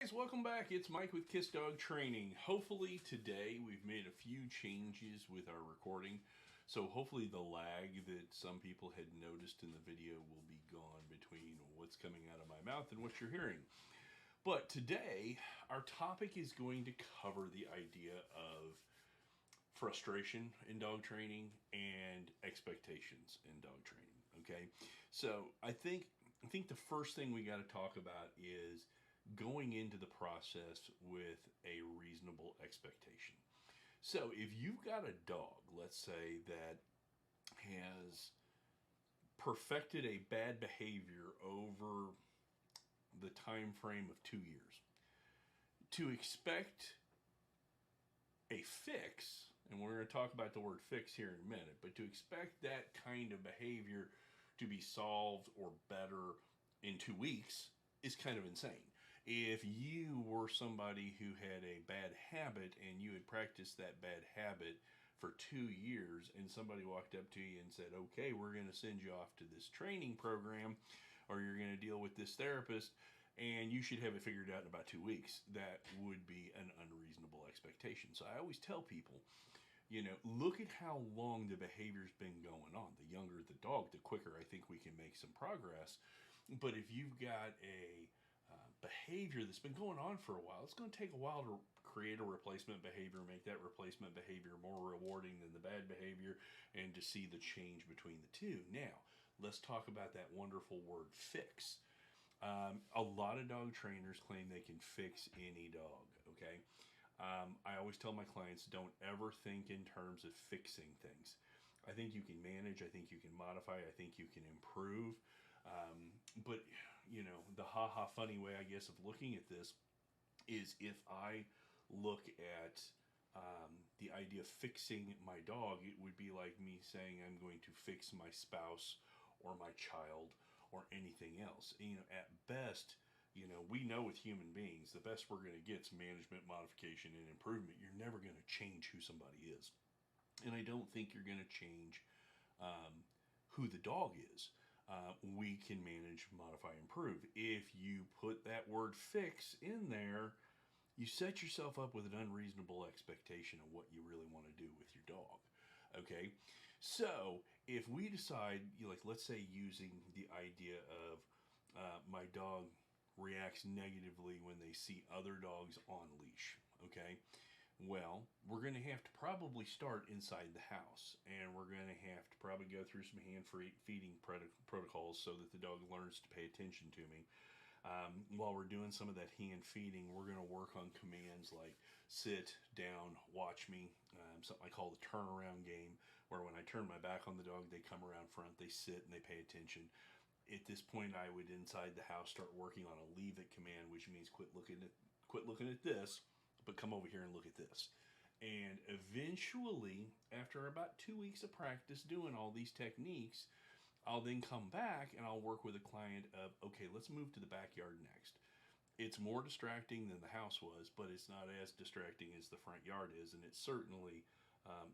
Guys, welcome back. It's Mike with K.I.S. Dog Training. Hopefully today we've made a few changes with our recording. So hopefully the lag that some people had noticed in the video will be gone between what's coming out of my mouth and what you're hearing. But today our topic is going to cover the idea of frustration in dog training and expectations in dog training. Okay, so I think the first thing we got to talk about is going into the process with a reasonable expectation. So if you've got a dog, let's say, that has perfected a bad behavior over the time frame of 2 years, to expect a fix, and we're going to talk about the word fix here in a minute, but to expect that kind of behavior to be solved or better in 2 weeks is kind of insane. If you were somebody who had a bad habit and you had practiced that bad habit for 2 years and somebody walked up to you and said, okay, we're going to send you off to this training program or you're going to deal with this therapist and you should have it figured out in about 2 weeks, that would be an unreasonable expectation. So I always tell people, look at how long the behavior's been going on. The younger the dog, the quicker I think we can make some progress. But if you've got a behavior that's been going on for a while, it's going to take a while to create a replacement behavior, make that replacement behavior more rewarding than the bad behavior, and to see the change between the two. Now, let's talk about that wonderful word fix. A lot of dog trainers claim they can fix any dog, okay? I always tell my clients, don't ever think in terms of fixing things. I think you can manage, I think you can modify, I think you can improve. But, the ha-ha funny way, I guess, of looking at this is if I look at the idea of fixing my dog, it would be like me saying I'm going to fix my spouse or my child or anything else. At best, we know with human beings, the best we're going to get is management, modification, and improvement. You're never going to change who somebody is. And I don't think you're going to change who the dog is. We can manage, modify, improve. If you put that word fix in there, you set yourself up with an unreasonable expectation of what you really want to do with your dog. Okay, so if we decide, let's say using the idea of my dog reacts negatively when they see other dogs on leash, okay? Well, we're going to have to probably start inside the house, and we're going to have to probably go through some hand feeding protocols so that the dog learns to pay attention to me. While we're doing some of that hand feeding, we're going to work on commands like sit, down, watch me, something I call the turnaround game, where when I turn my back on the dog, they come around front, they sit, and they pay attention. At this point, I would, inside the house, start working on a leave it command, which means quit looking at this, but come over here and look at this. And eventually, after about 2 weeks of practice doing all these techniques, I'll then come back and I'll work with a client of, okay, let's move to the backyard next. It's more distracting than the house was, but it's not as distracting as the front yard is, and it's certainly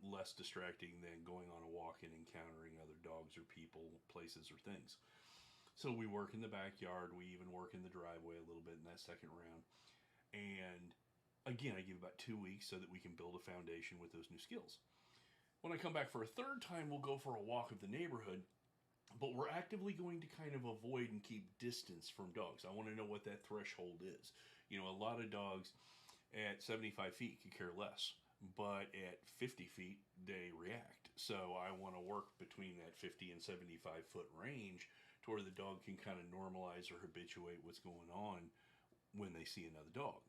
less distracting than going on a walk and encountering other dogs or people, places, or things. So we work in the backyard. We even work in the driveway a little bit in that second round. And again, I give about 2 weeks so that we can build a foundation with those new skills. When I come back for a third time, we'll go for a walk of the neighborhood, but we're actively going to kind of avoid and keep distance from dogs. I want to know what that threshold is. A lot of dogs at 75 feet could care less, but at 50 feet, they react. So I want to work between that 50 and 75 foot range to where the dog can kind of normalize or habituate what's going on when they see another dog.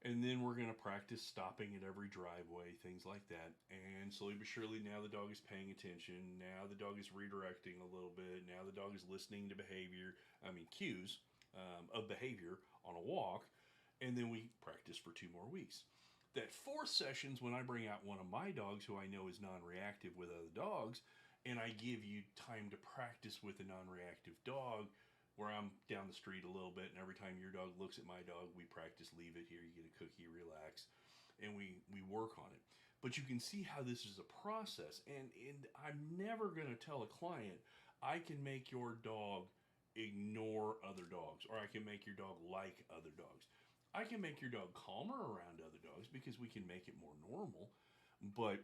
And then we're going to practice stopping at every driveway, things like that. And slowly but surely, now the dog is paying attention. Now the dog is redirecting a little bit. Now the dog is listening to cues of behavior on a walk. And then we practice for 2 more weeks. That fourth session's when I bring out one of my dogs who I know is non-reactive with other dogs, and I give you time to practice with a non-reactive dog, where I'm down the street a little bit, and every time your dog looks at my dog, we practice leave it here, you get a cookie, relax, and we work on it. But you can see how this is a process, and I'm never going to tell a client, I can make your dog ignore other dogs, or I can make your dog like other dogs. I can make your dog calmer around other dogs because we can make it more normal, but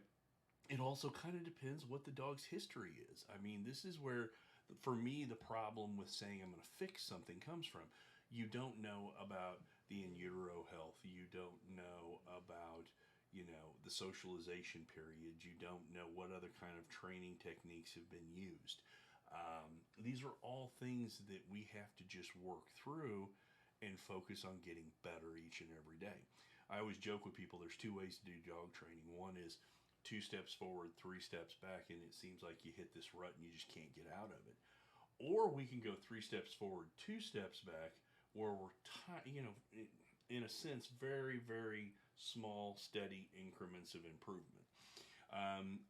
it also kind of depends what the dog's history is. I mean, this is where, for me, the problem with saying I'm going to fix something comes from. You don't know about the in utero health. You don't know about, the socialization period. You don't know what other kind of training techniques have been used. These are all things that we have to just work through and focus on getting better each and every day. I always joke with people there's two ways to do dog training. One is 2 steps forward, 3 steps back, and it seems like you hit this rut and you just can't get out of it. Or we can go 3 steps forward, 2 steps back, where we're, in a sense, very, very small, steady increments of improvement.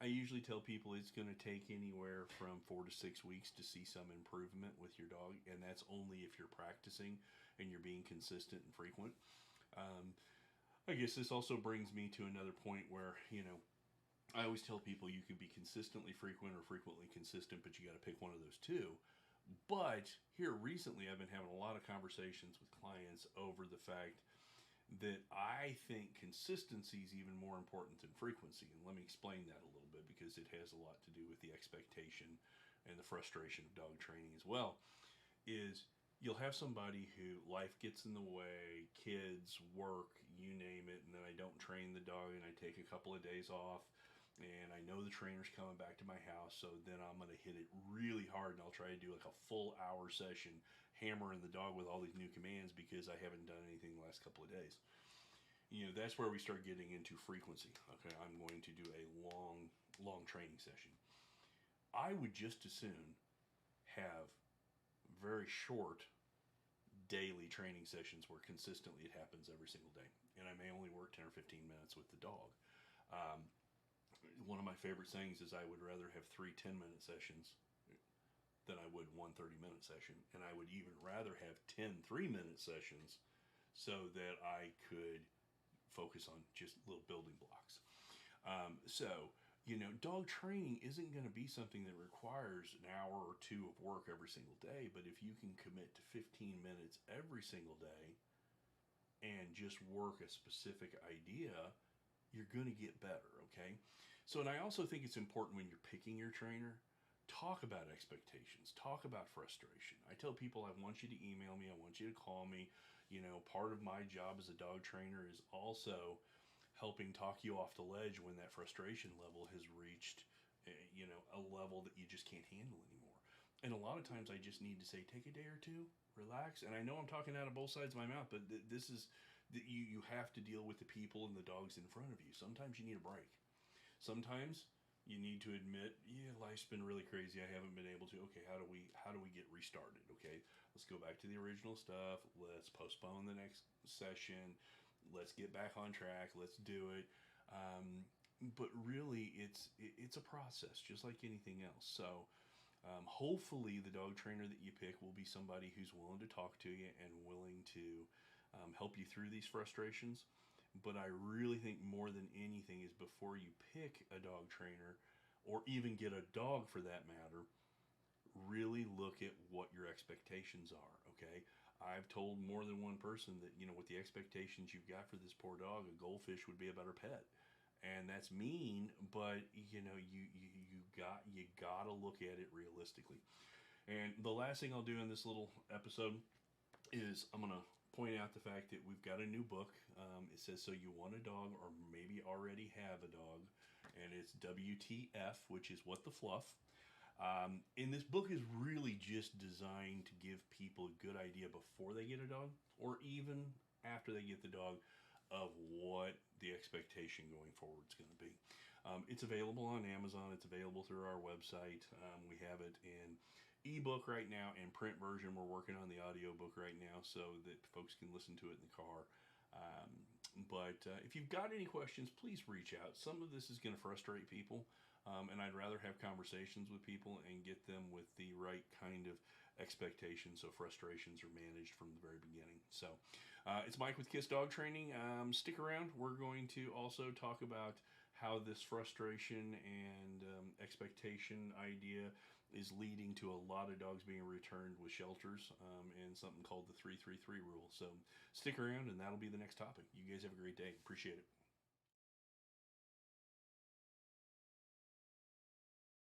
I usually tell people it's going to take anywhere from 4 to 6 weeks to see some improvement with your dog, and that's only if you're practicing and you're being consistent and frequent. I guess this also brings me to another point where, I always tell people you can be consistently frequent or frequently consistent, but you got to pick one of those two. But here recently, I've been having a lot of conversations with clients over the fact that I think consistency is even more important than frequency. And let me explain that a little bit because it has a lot to do with the expectation and the frustration of dog training as well. Is you'll have somebody who life gets in the way, kids, work, you name it, and then I don't train the dog and I take a couple of days off and I know the trainer's coming back to my house, so then I'm going to hit it really hard and I'll try to do like a full hour session hammering the dog with all these new commands because I haven't done anything the last couple of days. That's where we start getting into frequency. Okay, I'm going to do a long training session. I would just as soon have very short daily training sessions where consistently it happens every single day. And I may only work 10 or 15 minutes with the dog. One of my favorite sayings is I would rather have 3 10-minute sessions than I would one 30-minute session. And I would even rather have 10 3-minute sessions so that I could focus on just little building blocks. Dog training isn't going to be something that requires an hour or two of work every single day, but if you can commit to 15 minutes every single day and just work a specific idea, you're going to get better, okay? So, and I also think it's important when you're picking your trainer, talk about expectations, talk about frustration. I tell people I want you to email me, I want you to call me. Part of my job as a dog trainer is also helping talk you off the ledge when that frustration level has reached, a level that you just can't handle anymore. And a lot of times I just need to say, take a day or two, relax. And I know I'm talking out of both sides of my mouth, but this is that you have to deal with the people and the dogs in front of you. Sometimes you need a break. Sometimes you need to admit, life's been really crazy. I haven't been able to. Okay, how do we get restarted? Okay, let's go back to the original stuff. Let's postpone the next session. Let's get back on track. Let's do it. But really, it's a process, just like anything else. So hopefully the dog trainer that you pick will be somebody who's willing to talk to you and willing to help you through these frustrations. But I really think more than anything is before you pick a dog trainer or even get a dog for that matter, really look at what your expectations are, okay? I've told more than one person that, with the expectations you've got for this poor dog, a goldfish would be a better pet. And that's mean, but you gotta look at it realistically. And the last thing I'll do in this little episode is I'm gonna point out the fact that we've got a new book. It says So You Want a Dog, or maybe already have a dog, and it's WTF, which is What the Fluff. And this book is really just designed to give people a good idea before they get a dog, or even after they get the dog, of what the expectation going forward is going to be. It's available on Amazon. It's available through our website. We have it in ebook right now and print version. We're working on the audio book right now so that folks can listen to it in the car. But if you've got any questions, please reach out. Some of this is going to frustrate people, and I'd rather have conversations with people and get them with the right kind of expectations so frustrations are managed from the very beginning. So it's Mike with K.I.S. Dog Training. Stick around. We're going to also talk about how this frustration and expectation idea is leading to a lot of dogs being returned with shelters, and something called the 333 rule. So stick around, and that'll be the next topic. You guys have a great day. Appreciate it.